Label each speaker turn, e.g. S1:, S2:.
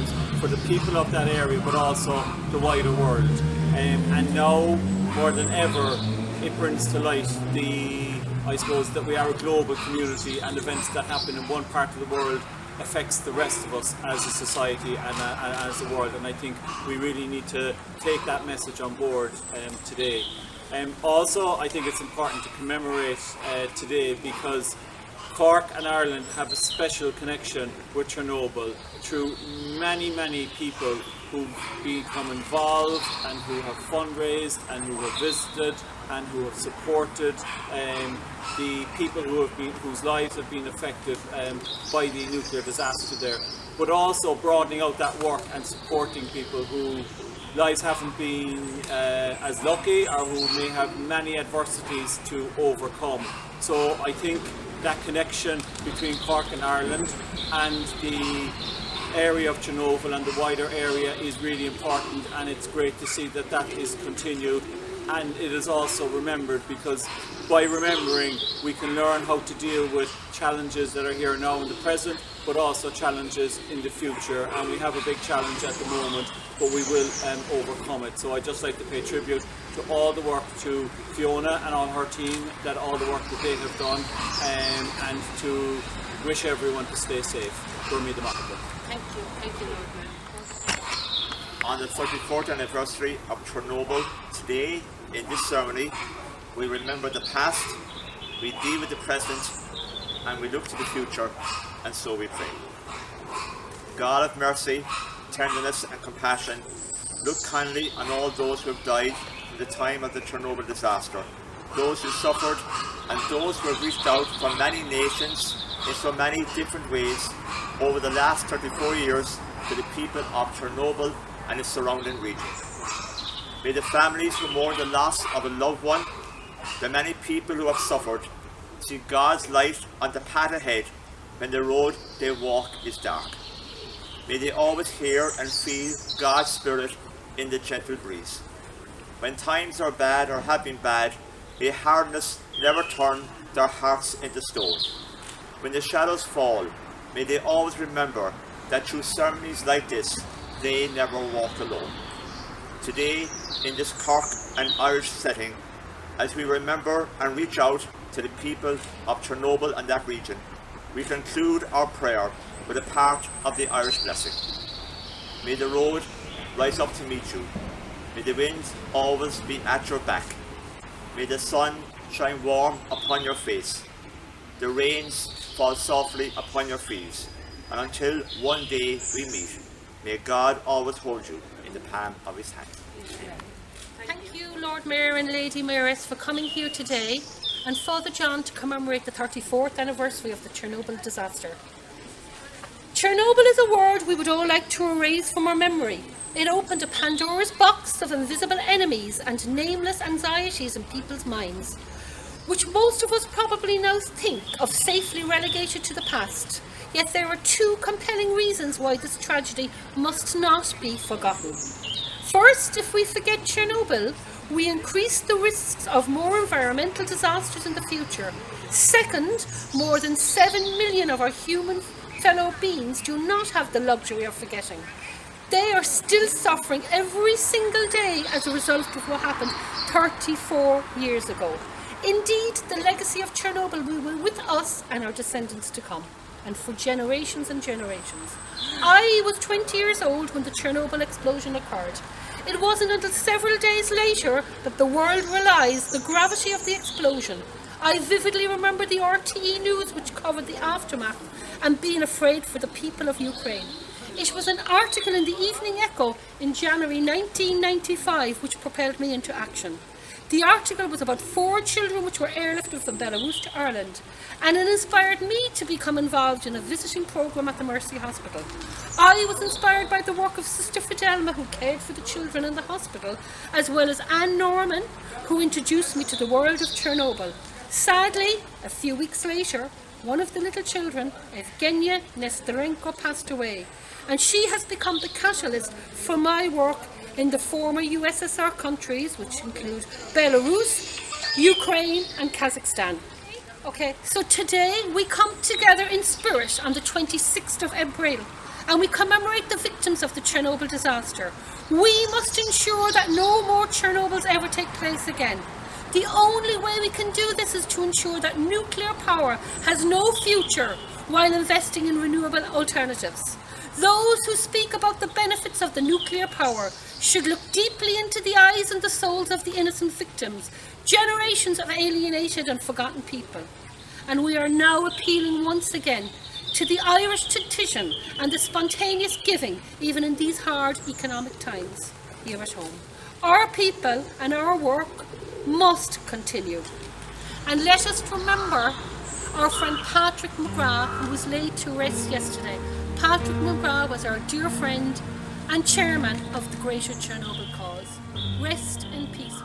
S1: important for the people of that area, but also the wider world. And now, more than ever, it brings to light I suppose that we are a global community, and events that happen in one part of the world affects the rest of us as a society and as a world. And I think we really need to take that message on board today. Also, I think it's important to commemorate today because Cork and Ireland have a special connection with Chernobyl through many people who've become involved and who have fundraised and who have visited and who have supported the people whose lives have been affected by the nuclear disaster there, but also broadening out that work and supporting people whose lives haven't been as lucky or who may have many adversities to overcome. So I think that connection between Cork and Ireland and the area of Chernobyl and the wider area is really important, and it's great to see that that is continued and it is also remembered, because by remembering we can learn how to deal with challenges that are here now in the present, but also challenges in the future. And we have a big challenge at the moment, but we will overcome it. So I'd just like to pay tribute to all the work to Fiona and all her team, that all the work that they have done, and to wish everyone to stay safe.
S2: Thank you, Lord Mayor.
S3: On the 34th anniversary of Chernobyl, today in this ceremony we remember the past, we deal with the present, and we look to the future, and so we pray. God of mercy, tenderness and compassion, look kindly on all those who have died in the time of the Chernobyl disaster, those who suffered and those who have reached out from many nations in so many different ways over the last 34 years to the people of Chernobyl and its surrounding region. May the families who mourn the loss of a loved one, the many people who have suffered, see God's light on the path ahead when the road they walk is dark. May they always hear and feel God's Spirit in the gentle breeze. When times are bad or have been bad, may hardness never turn their hearts into stone. When the shadows fall, may they always remember that through ceremonies like this, they never walk alone. Today, in this Cork and Irish setting, as we remember and reach out to the people of Chernobyl and that region, we conclude our prayer with a part of the Irish blessing. May the road rise up to meet you. May the winds always be at your back. May the sun shine warm upon your face. The rains fall softly upon your fields. And until one day we meet, may God always hold you in the palm of his hand.
S2: Thank you, Lord Mayor and Lady Mayoress, for coming here today, and Father John to commemorate the 34th anniversary of the Chernobyl disaster. Chernobyl is a word we would all like to erase from our memory. It opened a Pandora's box of invisible enemies and nameless anxieties in people's minds, which most of us probably now think of safely relegated to the past. Yet there are two compelling reasons why this tragedy must not be forgotten. First, if we forget Chernobyl, we increase the risks of more environmental disasters in the future. Second, more than 7 million of our human fellow beings do not have the luxury of forgetting. They are still suffering every single day as a result of what happened 34 years ago. Indeed, the legacy of Chernobyl will be with us and our descendants to come, and for generations and generations. I was 20 years old when the Chernobyl explosion occurred. It wasn't until several days later that the world realised the gravity of the explosion. I vividly remember the RTE news which covered the aftermath and being afraid for the people of Ukraine. It was an article in the Evening Echo in January 1995 which propelled me into action. The article was about 4 children which were airlifted from Belarus to Ireland, and it inspired me to become involved in a visiting programme at the Mercy Hospital. I was inspired by the work of Sister Fidelma, who cared for the children in the hospital, as well as Anne Norman, who introduced me to the world of Chernobyl. Sadly, a few weeks later, one of the little children, Evgenia Nesterenko, passed away, and she has become the catalyst for my work in the former USSR countries, which include Belarus, Ukraine and Kazakhstan. Okay, so today we come together in spirit on the 26th of April and we commemorate the victims of the Chernobyl disaster. We must ensure that no more Chernobyls ever take place again. The only way we can do this is to ensure that nuclear power has no future while investing in renewable alternatives. Those who speak about the benefits of the nuclear power should look deeply into the eyes and the souls of the innocent victims, generations of alienated and forgotten people. And we are now appealing once again to the Irish tradition and the spontaneous giving, even in these hard economic times here at home. Our people and our work must continue. And let us remember our friend Patrick McGrath, who was laid to rest yesterday. Patrick McGrath was our dear friend and chairman of the Greater Chernobyl Cause. Rest in peace.